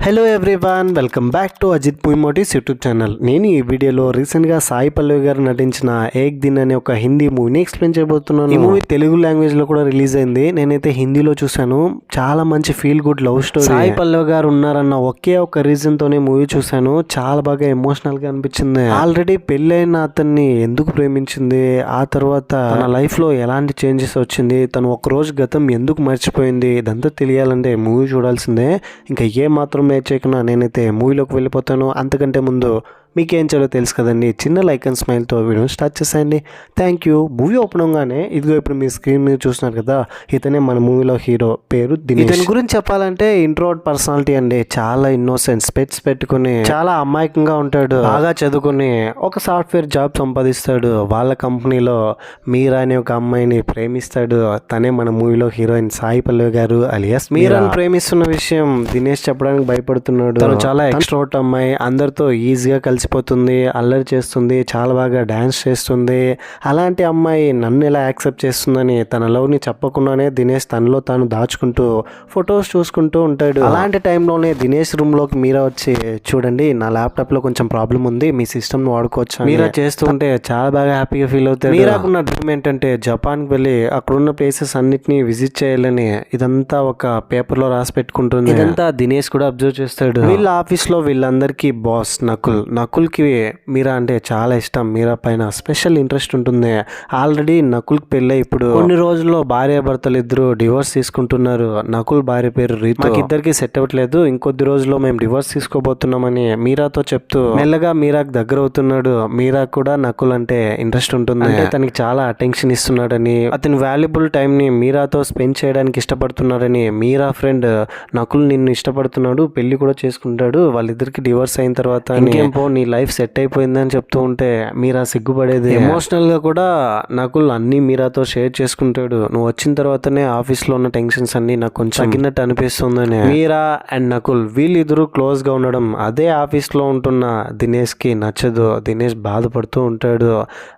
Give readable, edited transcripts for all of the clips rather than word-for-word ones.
Hello everyone, welcome back to Ajith movie motives YouTube channel. నేను ఈ వీడియోలో రీసెంట్గా సాయి పల్లవి గారు నటించిన ఏక్ దిన్ అనే ఒక హిందీ మూవీని ఎక్స్ప్లెయిన్ చేయబోతున్నాను. ఈ మూవీ తెలుగు లాంగ్వేజ్లో కూడా రిలీజ్ అయింది. నేనైతే హిందీలో చూశాను. చాలా మంచి feel good love story. Sai Pallavi గారు ఉన్నారన్న ఒకే ఒక రీజన్తోనే మూవీ చూశాను. చాలా బాగా ఎమోషనల్గా అనిపించింది. ఆల్రెడీ పెళ్ళైన అతన్ని ఎందుకు ప్రేమించింది, ఆ తర్వాత తన లైఫ్లో ఎలాంటి చేంజెస్ వచ్చింది, తను ఒక రోజు గతం ఎందుకు మర్చిపోయింది, ఇదంతా తెలియాలంటే మూవీ చూడాల్సిందే. ఇంకా ఏ మాత్రం చేయకుండా నేనైతే మూవీలోకి వెళ్ళిపోతాను. అంతకంటే ముందు మీకేం చేయాలో తెలుసు కదండి. చిన్న లైక్ అండ్ స్మైల్తో వీడియో స్టార్ట్ చేసేయండి. Thank you. మూవీ ఓపెన్ అవగానే ఇదిగో ఇప్పుడు మీ స్క్రీన్ మీద చూస్తున్నారు కదా, ఇతనే మన మూవీలో హీరో, పేరు దినేష్. ఇతని గురించి చెప్పాలంటే ఇంట్రోవర్ట్ పర్సనాలిటీ అండి. చాలా ఇన్నోసెంట్, స్పెట్స్ పెట్టుకుని చాలా అమాయకంగా ఉంటాడు. బాగా చదువుకుని ఒక సాఫ్ట్వేర్ జాబ్ సంపాదిస్తాడు. వాళ్ళ కంపెనీలో మీరా అనే ఒక అమ్మాయిని ప్రేమిస్తాడు. తనే మన మూవీలో హీరోయిన్ సాయి పల్లవి గారు అలియాస్ మీరాని ప్రేమిస్తున్న విషయం దినేష్ చెప్పడానికి భయపడుతున్నాడు. తను చాలా ఎక్స్ట్రోవర్ట్ అమ్మాయి, అందరితో ఈజీగా కలిసిపోతుంది, అల్లరి చేస్తుంది, చాలా బాగా డాన్స్ చేస్తుంది. అలాంటి అమ్మాయి నన్ను ఎలా యాక్సెప్ట్ చేస్తుందని తన లవ్ని చెప్పకుండానే దినేష్ తనలో తాను దాచుకుంటూ ఫొటోస్ చూసుకుంటూ ఉంటాడు. అలాంటి టైంలోనే దినేష్ రూమ్లోకి మీరా వచ్చి, చూడండి నా ల్యాప్టాప్లో కొంచెం ప్రాబ్లం ఉంది, మీ సిస్టమ్ని వాడుకోవచ్చు మీరా చేస్తూ ఉంటే చాలా బాగా హ్యాపీగా ఫీల్ అవుతాడు. మీరాకున్న డ్రీమ్ ఏంటంటే జపాన్కి వెళ్ళి అక్కడున్న ప్లేసెస్ అన్నిటిని విజిట్ చేయాలని. ఇదంతా ఒక పేపర్లో రాసి పెట్టుకుంటుంది. ఇదంతా దినేష్ కూడా అబ్జర్వ్ చేస్తాడు. వీళ్ళ ఆఫీస్లో వీళ్ళందరికీ బాస్ నకుల్కి మీరా అంటే చాలా ఇష్టం. మీరా పైన స్పెషల్ ఇంట్రెస్ట్ ఉంటుంది. ఆల్రెడీ నకుల్కి పెళ్ళి ఇప్పుడు కొన్ని రోజుల్లో భార్యాభర్తలు ఇద్దరు డివోర్స్ తీసుకుంటున్నారు. నకుల్ భార్య పేరు రీతు. మాకు ఇద్దరికి సెట్ అవ్వట్లేదు, ఇంకొద్ది రోజుల్లో మేము డివోర్స్ తీసుకోబోతున్నామని మీరాతో చెప్తూ మెల్లగా మీరాకు దగ్గర అవుతున్నాడు. మీరా కూడా నకుల్ అంటే ఇంట్రెస్ట్ ఉంటుంది. అంటే తనకి చాలా అటెన్షన్ ఇస్తున్నాడని, అతని వాల్యుబుల్ టైం ని మీరాతో స్పెండ్ చేయడానికి ఇష్టపడుతున్నాడని. మీరా ఫ్రెండ్ నకుల్ నిన్ను ఇష్టపడుతున్నాడు, పెళ్లి కూడా చేసుకుంటాడు, వాళ్ళిద్దరికి డివోర్స్ అయిన తర్వాత ఇంకేం పో నీ లైఫ్ సెట్ అయిపోయిందని చెప్తూ ఉంటే మీరా సిగ్గుపడేది. ఎమోషనల్ గా కూడా నకుల్ అన్ని మీరాతో షేర్ చేసుకుంటాడు. నువ్వు వచ్చిన తర్వాతనే ఆఫీస్ లో ఉన్న టెన్షన్స్ అన్ని నాకు కొంచెం తగ్గినట్టు అనిపిస్తుందని. మీరా అండ్ నకుల్ వీళ్ళిద్దరూ క్లోజ్ గా ఉండడం అదే ఆఫీస్ లో ఉంటున్న దినేష్ కి నచ్చదు. దినేష్ బాధపడుతూ ఉంటాడు.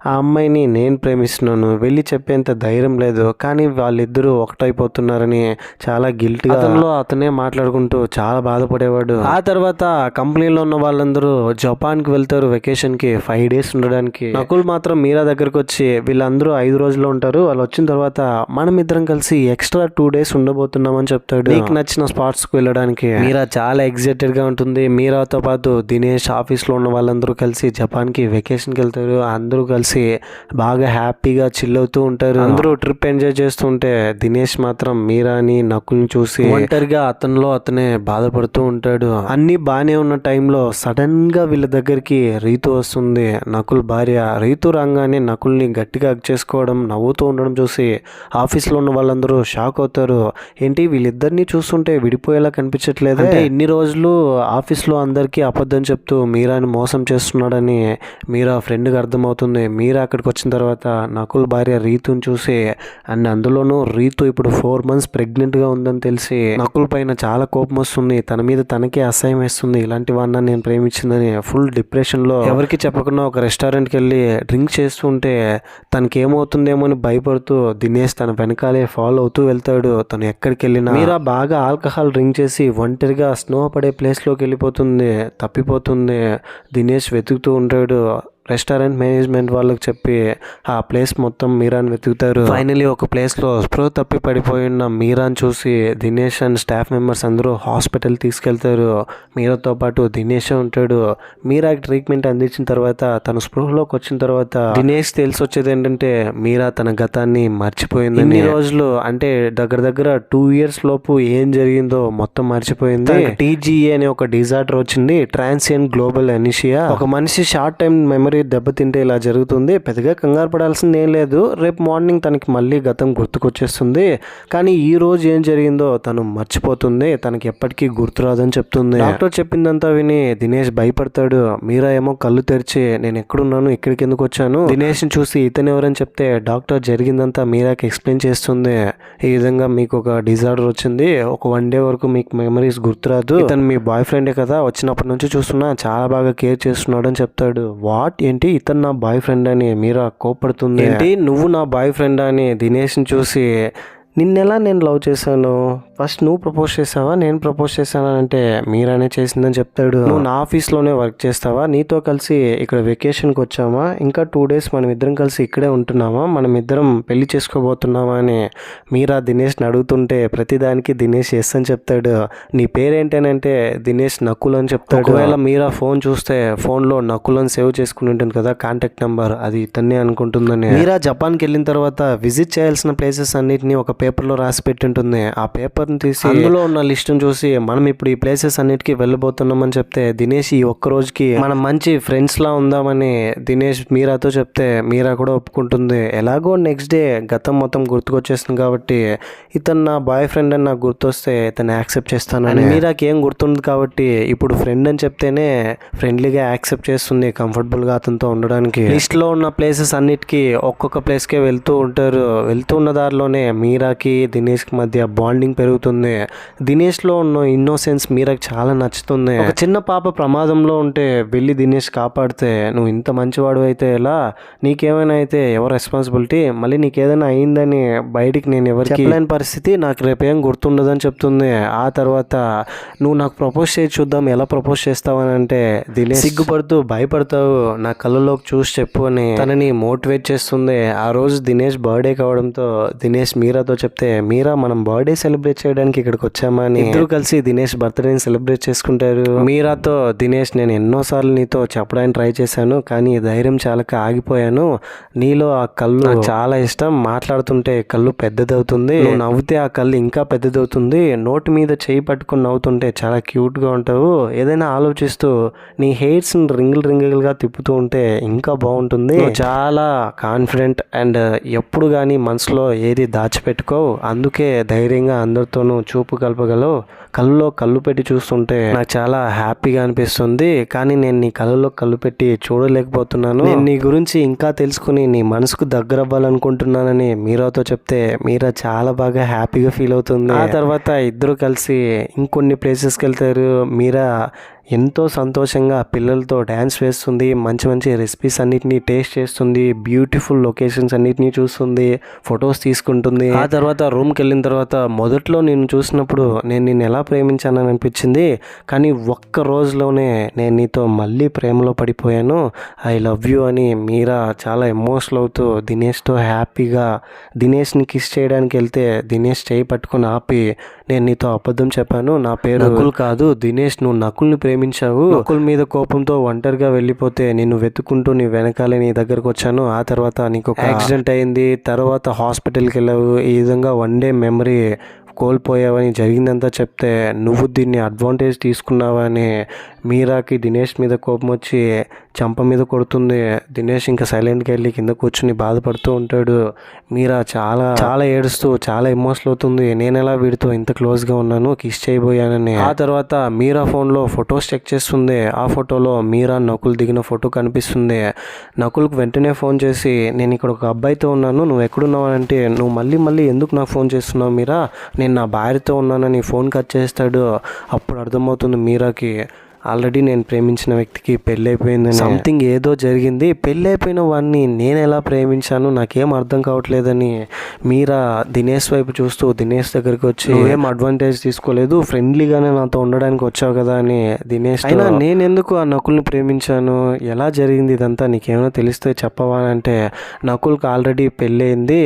ఆ అమ్మాయిని నేను ప్రేమిస్తున్నాను, వెళ్ళి చెప్పేంత ధైర్యం లేదు, కానీ వాళ్ళిద్దరూ ఒకటైపోతున్నారని చాలా గిల్ట్గా అతనే మాట్లాడుకుంటూ చాలా బాధపడేవాడు. ఆ తర్వాత కంపెనీలో ఉన్న వాళ్ళందరూ జపాన్కి వెళ్తారు వెకేషన్కి 5 days ఉండడానికి. నకుల్ మాత్రం మీరా దగ్గరకు వచ్చి, వీళ్ళందరూ 5 రోజుల్లో ఉంటారు, వాళ్ళు వచ్చిన తర్వాత మనం ఇద్దరం కలిసి ఎక్స్ట్రా 2 days ఉండబోతున్నామని చెప్తాడు. నీకు నచ్చిన స్పాట్స్ కు వెళ్ళడానికి. మీరా చాలా ఎక్సైటెడ్ గా ఉంటుంది. మీరాతో పాటు దినేష్ ఆఫీస్ లో ఉన్న వాళ్ళందరూ కలిసి జపాన్ కి వెకేషన్ కి వెళ్తారు. అందరూ కలిసి బాగా హ్యాపీగా చిల్ అవుతూ ఉంటారు. అందరూ ట్రిప్ ఎంజాయ్ చేస్తుంటే దినేష్ మాత్రం మీరాని నకుల్ని చూసి ఒంటరిగా అతనే బాధపడుతూ ఉంటాడు. అన్ని బానే ఉన్న టైంలో సడన్ గా వీళ్ళ దగ్గరికి రీతు వస్తుంది, నకుల్ భార్య. రీతు రాగానే నకుల్ని గట్టిగా హగ్ చేసుకోవడం, నవ్వుతూ ఉండడం చూసి ఆఫీస్లో ఉన్న వాళ్ళందరూ షాక్ అవుతారు. ఏంటి వీళ్ళిద్దరిని చూస్తుంటే విడిపోయేలా కనిపించట్లేదు, అంటే ఇన్ని రోజులు ఆఫీస్లో అందరికీ అబద్ధం చెప్తూ మీరాని మోసం చేస్తున్నాడని మీరా ఫ్రెండ్కి అర్థమవుతుంది. మీరా అక్కడికి వచ్చిన తర్వాత నకుల్ భార్య రీతుని చూసి, అండ్ అందులోనూ రీతు ఇప్పుడు 4 months ప్రెగ్నెంట్గా ఉందని తెలిసి నకుల్ పైన చాలా కోపం వస్తుంది. తన మీద తనకే అసహ్యం వేస్తుంది. ఇలాంటి వాడిని నేను ప్రేమించిందని ఫుల్ డిప్రెషన్లో ఎవరికి చెప్పకుండా ఒక రెస్టారెంట్కి వెళ్ళి డ్రింక్ చేస్తుంటే తనకి ఏమవుతుందేమో అని భయపడుతూ దినేష్ తన వెనకాలే ఫాలో అవుతూ వెళ్తాడు. తను ఎక్కడికి వెళ్ళినా మీరా బాగా ఆల్కహాల్ డ్రింక్ చేసి ఒంటరిగా స్నో పడే ప్లేస్లోకి వెళ్ళిపోతుంది, తప్పిపోతుంది. దినేష్ వెతుకుతూ ఉంటాడు. రెస్టారెంట్ మేనేజ్మెంట్ వాళ్ళకి చెప్పి ఆ ప్లేస్ మొత్తం మీరాని వెతుకుతారు. ఫైనలీ ఒక ప్లేస్లో స్ప్రో తప్పి పడిపోయిన మీరాని చూసి దినేష్ అండ్ స్టాఫ్ మెంబర్స్ అందరూ హాస్పిటల్ తీసుకెళ్తారు. మీరాతో పాటు దినేష్ ఉంటాడు. మీరాకి ట్రీట్మెంట్ అందించిన తర్వాత తను స్పృహలోకి వచ్చిన తర్వాత దినేష్ తెలిసి వచ్చేది ఏంటంటే మీరా తన గతాన్ని మర్చిపోయింది. ఇన్ని రోజులు అంటే దగ్గర 2 years లోపు ఏం జరిగిందో మొత్తం మర్చిపోయింది. TGA అనే ఒక డిజార్డర్ వచ్చింది, ట్రాన్సియెంట్ గ్లోబల్ ఎనిషియా. ఒక మనిషి షార్ట్ టైం మెమరీ దెబ్బతింటే ఇలా జరుగుతుంది, పెద్దగా కంగారు పడాల్సింది ఏం లేదు. రేపు మార్నింగ్ తనకి మళ్ళీ గతం గుర్తుకొచ్చేస్తుంది, కానీ ఈ రోజు ఏం జరిగిందో తను మర్చిపోతుంది, తనకి ఎప్పటికీ గుర్తురాదని చెప్తుంది. డాక్టర్ చెప్పిందంతా విని దినేష్ భయపడతాడు. మీరా ఏమో కళ్ళు తెరిచి, నేను ఎక్కడున్నాను, ఇక్కడికి ఎందుకు వచ్చాను, దినేష్ని చూసి ఇతను ఎవరని చెప్తే డాక్టర్ జరిగిందంతా మీరాకి ఎక్స్ప్లెయిన్ చేస్తుంది. ఈ విధంగా మీకు ఒక డిజార్డర్ వచ్చింది, ఒక 1 day వరకు మీకు మెమరీస్ గుర్తురాదు, ఇతను మీ బాయ్ ఫ్రెండే కదా, వచ్చినప్పటి నుంచి చూస్తున్నా చాలా బాగా కేర్ చేస్తున్నాడు అని చెప్తాడు. వాట్ ఏంటి ఇతను నా బాయ్ ఫ్రెండ్ అని మీరా కోపడుతుంది. ఏంటి నువ్వు నా బాయ్ ఫ్రెండ్ అని దినేష్ని చూసి నిన్నెలా నేను లవ్ చేశాను, ఫస్ట్ నువ్వు ప్రపోజ్ చేసావా నేను ప్రపోజ్ చేశానా అంటే మీరానే చేసిందని చెప్తాడు. నువ్వు నా ఆఫీస్లోనే వర్క్ చేస్తావా, నీతో కలిసి ఇక్కడ వెకేషన్కి వచ్చామా, ఇంకా 2 days మనం ఇద్దరం కలిసి ఇక్కడే ఉంటున్నామా, మనం ఇద్దరం పెళ్లి చేసుకోబోతున్నామా అని మీరా దినేష్ని అడుగుతుంటే ప్రతిదానికి దినేష్ ఎస్ అని చెప్తాడు. నీ పేరేంటనంటే దినేష్ నకుల్ అని చెప్తాడు. ఒకవేళ మీరా ఫోన్ చూస్తే ఫోన్లో నకుల్ అని సేవ్ చేసుకుని ఉంటుంది కదా కాంటాక్ట్ నెంబర్, అది ఇతన్నే అనుకుంటుందని. మీరా జపాన్కి వెళ్ళిన తర్వాత విజిట్ చేయాల్సిన ప్లేసెస్ అన్నిటిని ఒక పేపర్లో రాసి పెట్టుంటుంది. ఆ పేపర్ని తీసి అందులో ఉన్న లిస్టును చూసి మనం ఇప్పుడు ఈ ప్లేసెస్ అన్నిటికీ వెళ్ళబోతున్నామని చెప్తే దినేష్ ఈ ఒక్క రోజుకి మనం మంచి ఫ్రెండ్స్ లా ఉందామని దినేష్ మీరాతో చెప్తే మీరా కూడా ఒప్పుకుంటుంది. ఎలాగో నెక్స్ట్ డే గతం మొత్తం గుర్తుకొచ్చేస్తుంది కాబట్టి ఇతను నా బాయ్ ఫ్రెండ్ అని నాకు గుర్తొస్తే ఇతను యాక్సెప్ట్ చేస్తానని. మీరాకి ఏం గుర్తుంది కాబట్టి ఇప్పుడు ఫ్రెండ్ అని చెప్తేనే ఫ్రెండ్లీగా యాక్సెప్ట్ చేస్తుంది, కంఫర్టబుల్గా అతనితో ఉండడానికి. లిస్ట్లో ఉన్న ప్లేసెస్ అన్నిటికీ ఒక్కొక్క ప్లేస్కే వెళ్తూ ఉంటారు. వెళ్తూ ఉన్న దారిలోనే మీరాకి దినేష్కి మధ్య బాండింగ్ పెరుగుతుంది. దినేష్లో ఉన్న ఇన్నోసెన్స్ మీరాకి చాలా నచ్చుతుంది. ఒక చిన్న పాప ప్రమాదంలో ఉంటే వెళ్ళి దినేష్ కాపాడితే నువ్వు ఇంత మంచివాడు అయితే ఎలా, నీకేమైనా అయితే ఎవరు రెస్పాన్సిబిలిటీ, మళ్ళీ నీకు ఏదైనా అయిందని బయటికి నేను ఎవరికి చెప్పలేని పరిస్థితి, నాకు రేపేం గుర్తుండదని చెప్తుంది. ఆ తర్వాత నువ్వు నాకు ప్రపోజ్ చేసి చూద్దాం ఎలా ప్రపోజ్ చేస్తావని అంటే దినేష్ సిగ్గుపడుతూ భయపడతావు, నా కళ్ళలోకి చూసి చెప్పు అని తనని మోటివేట్ చేస్తుంది. ఆ రోజు దినేష్ బర్త్డే కావడంతో దినేష్ మీరాతో చెప్తే మీరా మనం బర్త్డే సెలబ్రేట్ చేయడానికి ఇక్కడికి వచ్చామా అని ఇద్దరు కలిసి దినేష్ బర్త్డేని సెలబ్రేట్ చేసుకుంటారు. మీరాతో దినేష్ నేను ఎన్నోసార్లు నీతో చెప్పడానికి ట్రై చేశాను కానీ ధైర్యం చాలక ఆగిపోయాను, నీలో ఆ కళ్ళు నాకు చాలా ఇష్టం, మాట్లాడుతుంటే కళ్ళు పెద్దదవుతుంది, నువ్వు నవ్వుతే ఆ కళ్ళు ఇంకా పెద్దదవుతుంది, నోటి మీద చేయి పట్టుకుని నవ్వుతుంటే చాలా క్యూట్గా ఉంటావు, ఏదైనా ఆలోచిస్తూ నీ హెయిర్స్ రింగులుగా తిప్పుతూ ఉంటే ఇంకా బాగుంటుంది, చాలా కాన్ఫిడెంట్ అండ్ ఎప్పుడు కానీ మనసులో ఏది దాచిపెట్టుకోవు, అందుకే ధైర్యంగా అందరితోనూ చూపు కలపగలవు, కళ్ళలో కళ్ళు పెట్టి చూస్తుంటే నాకు చాలా హ్యాపీగా అనిపిస్తుంది, కానీ నేను నీ కళ్ళలో కళ్ళు పెట్టి చూడలేకపోతున్నాను, నేను నీ గురించి ఇంకా తెలుసుకుని నీ మనసుకు దగ్గర అవ్వాలనుకుంటున్నానని మీరాతో చెప్తే మీరా చాలా బాగా హ్యాపీగా ఫీల్ అవుతుంది. ఆ తర్వాత ఇద్దరు కలిసి ఇంకొన్ని ప్లేసెస్కి వెళ్తారు. మీరా ఎంతో సంతోషంగా పిల్లలతో డ్యాన్స్ వేస్తుంది, మంచి మంచి రెసిపీస్ అన్నిటినీ టేస్ట్ చేస్తుంది, బ్యూటిఫుల్ లొకేషన్స్ అన్నిటినీ చూస్తుంది, ఫొటోస్ తీసుకుంటుంది. ఆ తర్వాత రూమ్కి వెళ్ళిన తర్వాత మొదట్లో నేను చూసినప్పుడు నేను నిన్ను ఎలా ప్రేమించానని అనిపించింది, కానీ ఒక్క రోజులోనే నేను నీతో మళ్ళీ ప్రేమలో పడిపోయాను, ఐ లవ్ యూ అని మీరా చాలా ఎమోషనల్ అవుతూ దినేష్తో హ్యాపీగా దినేష్ని కిస్ చేయడానికి వెళ్తే దినేష్ చేయి పట్టుకొని ఆపి నేను నీతో అబద్ధం చెప్పాను, నా పేరు నకుల్ కాదు దినేష్, నువ్వు నకుల్ని ప్రేమించావు, నకుల్ మీద కోపంతో ఒంటరిగా వెళ్ళిపోతే నిన్ను వెతుక్కుంటూ నీ వెనకాలే నీ దగ్గరకు వచ్చాను, ఆ తర్వాత నీకు యాక్సిడెంట్ అయింది, తర్వాత హాస్పిటల్కి వెళ్ళావు, ఈ విధంగా 1 day మెమరీ కోల్పోయావని జరిగిందంతా చెప్తే నువ్వు దీన్ని అడ్వాంటేజ్ తీసుకున్నావని మీరాకి దినేష్ మీద కోపం వచ్చి చంప మీద కొడుతుంది. దినేష్ ఇంకా సైలెంట్గా వెళ్ళి కింద కూర్చుని బాధపడుతూ ఉంటాడు. మీరా చాలా చాలా ఏడుస్తూ చాలా ఎమోషనల్ అవుతుంది, నేను ఎలా వీడితో ఇంత క్లోజ్గా ఉన్నాను, కిస్ చేయబోయానని. ఆ తర్వాత మీరా ఫోన్లో ఫొటోస్ చెక్ చేస్తుంది. ఆ ఫోటోలో మీరా నకుల్ దిగిన ఫోటో కనిపిస్తుంది. నకుల్కి వెంటనే ఫోన్ చేసి నేను ఇక్కడ ఒక అబ్బాయితో ఉన్నాను, నువ్వు ఎక్కడున్నావు అంటే నువ్వు మళ్ళీ ఎందుకు నాకు ఫోన్ చేస్తున్నావు మీరా, నేను నా భార్యతో ఉన్నానని ఫోన్ కట్ చేస్తాడు. అప్పుడు అర్థమవుతుంది మీరాకి ఆల్రెడీ నేను ప్రేమించిన వ్యక్తికి పెళ్ళి అయిపోయిందని, సంథింగ్ ఏదో జరిగింది, పెళ్ళి అయిపోయిన వాడిని నేను ఎలా ప్రేమించాను నాకేం అర్థం కావట్లేదని మీరా దినేష్ వైపు చూస్తూ దినేష్ దగ్గరికి వచ్చి ఏం అడ్వాంటేజ్ తీసుకోలేదు, ఫ్రెండ్లీగానే నాతో ఉండడానికి వచ్చావు కదా అని దినేష్, అయినా నేను ఎందుకు ఆ నకుల్ని ప్రేమించాను, ఎలా జరిగింది ఇదంతా నీకేమైనా తెలిస్తే చెప్పవా అంటే నకుల్కి ఆల్రెడీ పెళ్ళి అయింది,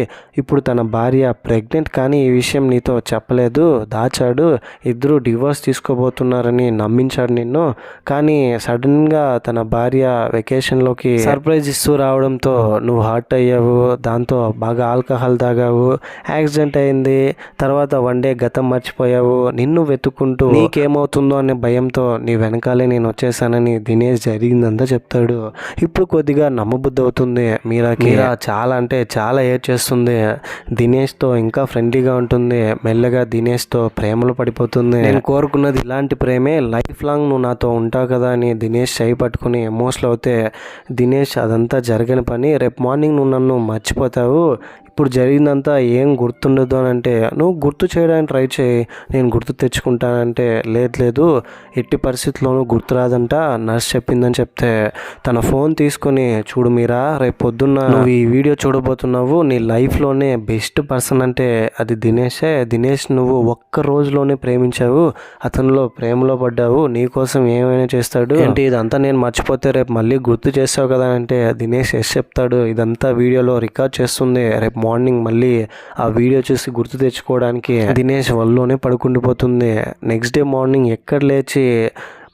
ఇప్పుడు తన భార్య ప్రెగ్నెంట్, కానీ ఈ విషయం నీతో చెప్పలేదు, దాచాడు, ఇద్దరు డివోర్స్ తీసుకోబోతున్నారని నమ్మించాడు నిన్ను, కానీ సడన్గా తన భార్య వెకేషన్లోకి సర్ప్రైజ్ ఇస్తూ రావడంతో నువ్వు హర్ట్ అయ్యావు, దాంతో బాగా ఆల్కహాల్ తాగావు, యాక్సిడెంట్ అయింది, తర్వాత 1 day గతం మర్చిపోయావు, నిన్ను వెతుక్కుంటూ నీకేమవుతుందో అనే భయంతో నీ వెనకాలే నేను వచ్చేసానని దినేష్ జరిగిందంతా చెప్తాడు. ఇప్పుడు కొద్దిగా నమ్మబుద్ధి అవుతుంది మీరాకి. మీరా చాలా అంటే చాలా ఏడ్చేస్తుంది, దినేష్తో ఇంకా ఫ్రెండ్లీగా ఉంటుంది, మెల్లగా దినేష్తో ప్రేమలో పడిపోతుంది. నేను కోరుకున్నది ఇలాంటి ప్రేమే, లైఫ్ లాంగ్ నువ్వు నాతో ఉంటావు కదా అని దినేష్ చేయి పట్టుకుని ఎమోషనల్ అవుతే దినేష్ అదంతా జరగని పని, రేపు మార్నింగ్ నువ్వు నన్ను మర్చిపోతావు, ఇప్పుడు జరిగిందంతా ఏం గుర్తుండదు అని అంటే నువ్వు గుర్తు చేయడానికి ట్రై చేయి, నేను గుర్తు తెచ్చుకుంటానంటే లేదు ఎట్టి పరిస్థితుల్లోనూ గుర్తురాదంట నర్స్ చెప్పిందని చెప్తే తన ఫోన్ తీసుకొని చూడు మీరా, రేపు పొద్దున్న నువ్వు ఈ వీడియో చూడబోతున్నావు, నీ లైఫ్లోనే బెస్ట్ పర్సన్ అంటే అది దినేషే. దినేష్ నువ్వు ఒక్క రోజులోనే ప్రేమించావు, అతనిలో ప్రేమలో పడ్డావు, నీకోసం ఏమైనా చేస్తాడు ఏంటి, ఇదంతా నేను మర్చిపోతే రేపు మళ్ళీ గుర్తు చేస్తావు కదా అంటే దినేష్ ఎస్ చెప్తాడు. ఇదంతా వీడియోలో రికార్డ్ చేస్తుంది, రేపు మార్నింగ్ మళ్ళీ ఆ వీడియో చూసి గుర్తు తెచ్చుకోవడానికి దినేష్ వల్లోనే పడుకుండిపోతుంది. నెక్స్ట్ డే మార్నింగ్ ఎక్కడ లేచి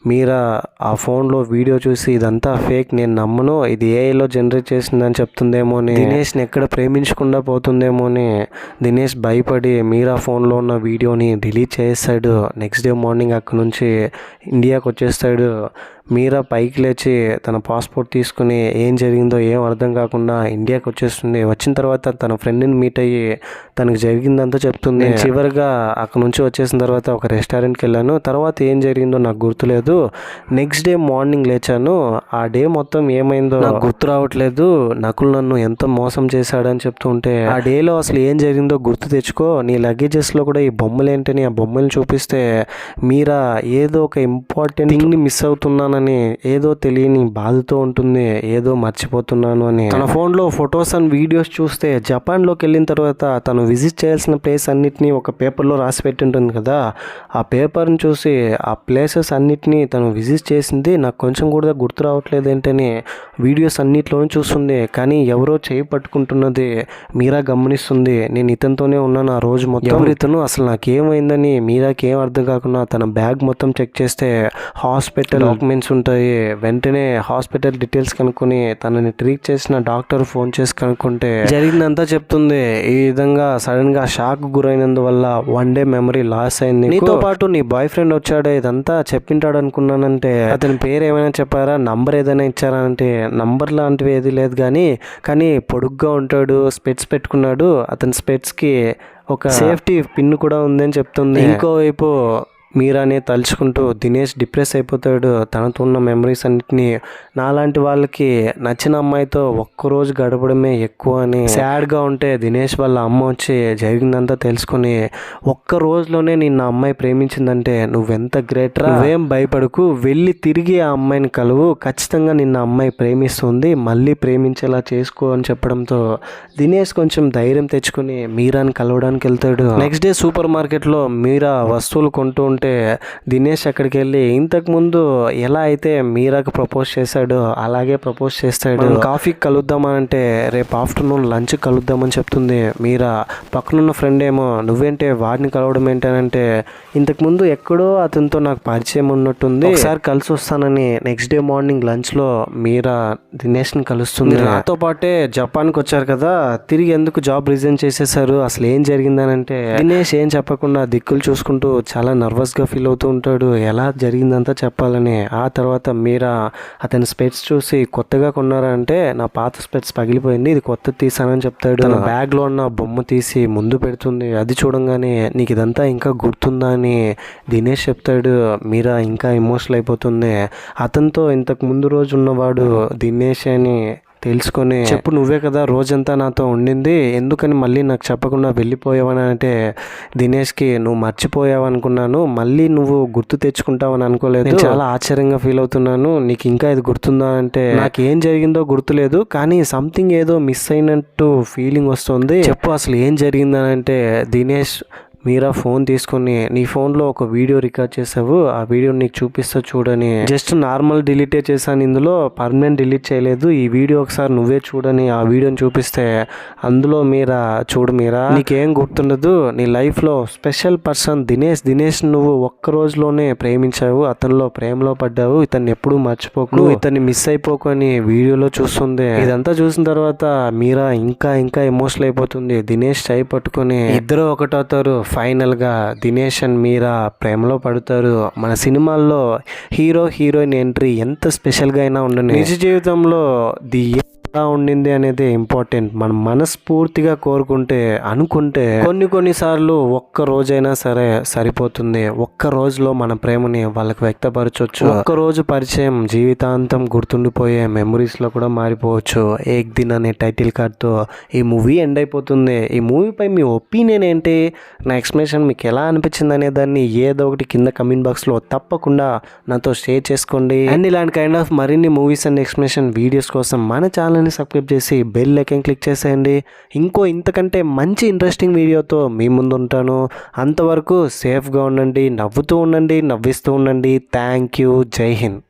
మీరా ఆ ఫోన్లో వీడియో చూసి ఇదంతా ఫేక్, నేను నమ్మను, ఇది ఏఐలో జనరేట్ చేసిందని చెప్తుందేమో అని, దినేష్ని ఎక్కడ ప్రేమించకుండా పోతుందేమో అని దినేష్ భయపడి మీరా ఫోన్లో ఉన్న వీడియోని డిలీట్ చేస్తాడు. నెక్స్ట్ డే మార్నింగ్ అక్కడ నుంచి ఇండియాకి వచ్చేస్తాడు. మీరా పైకి లేచి తన పాస్పోర్ట్ తీసుకుని ఏం జరిగిందో ఏం అర్థం కాకుండా ఇండియాకి వచ్చేస్తుంది. వచ్చిన తర్వాత తన ఫ్రెండ్ని మీట్ అయ్యి తనకు జరిగిందంతా చెప్తుంది. చివరిగా అక్కడ నుంచి వచ్చేసిన తర్వాత ఒక రెస్టారెంట్కి వెళ్ళాను, తర్వాత ఏం జరిగిందో నాకు గుర్తులేదు, నెక్స్ట్ డే మార్నింగ్ లేచాను, ఆ డే మొత్తం ఏమైందో నాకు గుర్తు రావట్లేదు, నకుల్ నన్ను ఎంత మోసం చేశాడని చెప్తూ ఉంటే ఆ డేలో అసలు ఏం జరిగిందో గుర్తు తెచ్చుకో, నీ లగేజెస్లో కూడా ఈ బొమ్మలు ఏంటని ఆ బొమ్మలు చూపిస్తే మీరా ఏదో ఒక ఇంపార్టెంట్ థింగ్ని మిస్ అవుతున్నానని ఏదో తెలియని బాధతో ఉంటుంది, ఏదో మర్చిపోతున్నాను అని. తన ఫోన్లో ఫొటోస్ అండ్ వీడియోస్ చూస్తే జపాన్లోకి వెళ్ళిన తర్వాత తను విజిట్ చేయాల్సిన ప్లేస్ అన్నిటినీ ఒక పేపర్లో రాసి పెట్టి ఉంటుంది కదా, ఆ పేపర్ని చూసి ఆ ప్లేసెస్ అన్నిటినీ తను విజిట్ చేసింది నాకు కొంచెం కూడా గుర్తు రావట్లేదు ఏంటని వీడియోస్ అన్నిట్లోనే చూస్తుంది. కానీ ఎవరో చేయి పట్టుకుంటున్నది మీరా గమనిస్తుంది. నేను ఇతనితోనే ఉన్నాను ఆ రోజు మొత్తం, ఎవరితను అసలు నాకేమైందని మీరాకి ఏం అర్థం కాకుండా తన బ్యాగ్ మొత్తం చెక్ చేస్తే హాస్పిటల్ డాక్యుమెంట్స్ ఉంటాయి. వెంటనే హాస్పిటల్ డీటెయిల్స్ కనుక్కొని తనని ట్రీట్ చేసిన డాక్టర్ ఫోన్ చేసి కనుక్కుంటే జరిగిందంతా చెప్తుంది. ఈ విధంగా సడన్ గా షాక్ గురైనందువల్ల 1 డే మెమరీ లాస్ అయింది, నీతో పాటు నీ బాయ్ ఫ్రెండ్ వచ్చాడే ఇదంతా చెప్పింటాడు అనుకున్నానంటే అతని పేరు ఏమైనా చెప్పారా, నంబర్ ఏదైనా ఇచ్చారా అంటే నంబర్ లాంటివి ఏది లేదు, కానీ పొడుగ్గా ఉంటాడు, స్పెట్స్ పెట్టుకున్నాడు, అతని స్పెట్స్కి ఒక సేఫ్టీ పిన్ కూడా ఉందని చెప్తుంది. ఇంకోవైపు మీరానే తలుచుకుంటూ దినేష్ డిప్రెస్ అయిపోతాడు. తనతో ఉన్న మెమరీస్ అన్నిటినీ నాలాంటి వాళ్ళకి నచ్చిన అమ్మాయితో ఒక్కరోజు గడపడమే ఎక్కువ అని సాడ్గా ఉంటే దినేష్ వాళ్ళ అమ్మ వచ్చి జరిగిందంతా తెలుసుకొని ఒక్క రోజులోనే నిన్న అమ్మాయి ప్రేమించిందంటే నువ్వెంత గ్రేట్ రా, నువ్వేం భయపడకు, వెళ్ళి తిరిగి ఆ అమ్మాయిని కలువు, ఖచ్చితంగా నిన్న అమ్మాయి ప్రేమిస్తుంది, మళ్ళీ ప్రేమించేలా చేసుకో అని చెప్పడంతో దినేష్ కొంచెం ధైర్యం తెచ్చుకొని మీరాని కలవడానికి వెళ్తాడు. నెక్స్ట్ డే సూపర్ మార్కెట్లో మీరా వస్తువులు కొంటూ ఉంటే దినేష్ అక్కడికి వెళ్ళి ఇంతకుముందు ఎలా అయితే మీరాకు ప్రపోజ్ చేశాడో అలాగే ప్రపోజ్ చేస్తాడు. కాఫీకి కలుద్దామనంటే రేపు ఆఫ్టర్నూన్ లంచ్ కలుద్దామని చెప్తుంది మీరా. పక్కనున్న ఫ్రెండ్ ఏమో నువ్వేంటే వాడిని కలవడం ఏంటనంటే ఇంతకుముందు ఎక్కడో అతనితో నాకు పరిచయం ఉన్నట్టుంది, ఒకసారి కలిసి వస్తానని నెక్స్ట్ డే మార్నింగ్ లంచ్లో మీరా దినేష్ని కలుస్తుంది. నాతో పాటే జపాన్కి వచ్చారు కదా, తిరిగి ఎందుకు జాబ్ రిజైన్ చేసేసారు, అసలు ఏం జరిగిందనంటే దినేష్ ఏం చెప్పకుండా దిక్కులు చూసుకుంటూ చాలా నర్వస్గా ఫీల్ అవుతూ ఉంటాడు, ఎలా జరిగిందంతా చెప్పాలని. ఆ తర్వాత మీరా అతని స్పెట్స్ చూసి కొత్తగా కొన్నారా అంటే నా పాత స్పెట్స్ పగిలిపోయింది, ఇది కొత్త తీసానని చెప్తాడు. తన బ్యాగ్లో ఉన్న బొమ్మ తీసి ముందు పెడుతుంది, అది చూడంగానే నీకు ఇదంతా ఇంకా గుర్తుందా అని దినేష్ చెప్తాడు. మీరా ఇంకా ఎమోషనల్ అయిపోతుంది. అతనితో ఇంతకు ముందు రోజు ఉన్నవాడు దినేష్ అని తెలుసుకొని చెప్పు, నువ్వే కదా రోజంతా నాతో ఉండింది, ఎందుకని మళ్ళీ నాకు చెప్పకుండా వెళ్ళిపోయావని అంటే దినేష్కి నువ్వు మర్చిపోయావు అనుకున్నాను, మళ్ళీ నువ్వు గుర్తు తెచ్చుకుంటావని అనుకోలేదు, చాలా ఆశ్చర్యంగా ఫీల్ అవుతున్నాను, నీకు ఇంకా ఇది గుర్తుందా అంటే నాకు ఏం జరిగిందో గుర్తులేదు, కానీ సంథింగ్ ఏదో మిస్ అయినట్టు ఫీలింగ్ వస్తుంది, చెప్పు అసలు ఏం జరిగిందని అంటే దినేష్ మీరా ఫోన్ తీసుకొని నీ ఫోన్లో ఒక వీడియో రికార్డ్ చేసావు, ఆ వీడియో నీకు చూపిస్తా చూడని, జస్ట్ నార్మల్ డిలీటే చేశాను, ఇందులో పర్మనెంట్ డిలీట్ చేయలేదు, ఈ వీడియో ఒకసారి నువ్వే చూడని ఆ వీడియోని చూపిస్తే అందులో మీరా చూడు మీరా నీకేం గుర్తుండదు, నీ లైఫ్లో స్పెషల్ పర్సన్ దినేష్ నువ్వు ఒక్క రోజులోనే ప్రేమించావు, అతనిలో ప్రేమలో పడ్డావు, ఇతన్ని ఎప్పుడూ మర్చిపోకు, ఇతన్ని మిస్ అయిపోకు అని వీడియోలో చూస్తుంది. ఇదంతా చూసిన తర్వాత మీరా ఇంకా ఎమోషనల్ అయిపోతుంది. దినేష్ చేయి పట్టుకొని ఇద్దరు ఒకటవుతారు. ఫైనల్గా దినేష్ అండ్ మీరా ప్రేమలో పడతారు. మన సినిమాల్లో హీరో హీరోయిన్ ఎంట్రీ ఎంత స్పెషల్గా అయినా ఉండని నిజ జీవితంలో ది ఎలా ఉండింది అనేది ఇంపార్టెంట్. మనం మనస్ఫూర్తిగా కోరుకుంటే అనుకుంటే కొన్నిసార్లు ఒక్క రోజైనా సరే సరిపోతుంది. ఒక్క రోజులో మన ప్రేమని వాళ్ళకి వ్యక్తపరచవచ్చు. ఒక్క రోజు పరిచయం జీవితాంతం గుర్తుండిపోయే మెమరీస్ లో కూడా మారిపోవచ్చు. ఏక్ దిన్ అనే టైటిల్ కార్డ్తో ఈ మూవీ ఎండ్ అయిపోతుంది. ఈ మూవీపై మీ ఒపీనియన్ ఏంటి? నా ఎక్స్ప్లెనేషన్ మీకు ఎలా అనిపించింది అనే దాన్ని ఏదో ఒకటి కింద కమెంట్ బాక్స్లో తప్పకుండా నాతో షేర్ చేసుకోండి. అండ్ ఇలాంటి కైండ్ ఆఫ్ మరిన్ని మూవీస్ అండ్ ఎక్స్ప్లెనేషన్ వీడియోస్ కోసం మన ఛానల్ని సబ్స్క్రైబ్ చేసి బెల్ ఐకాన్ క్లిక్ చేసేయండి. ఇంతకంటే మంచి ఇంట్రెస్టింగ్ వీడియోతో మీ ముందు ఉంటాను. అంతవరకు సేఫ్గా ఉండండి, నవ్వుతూ ఉండండి, నవ్విస్తూ ఉండండి. Thank you. జై హింద్.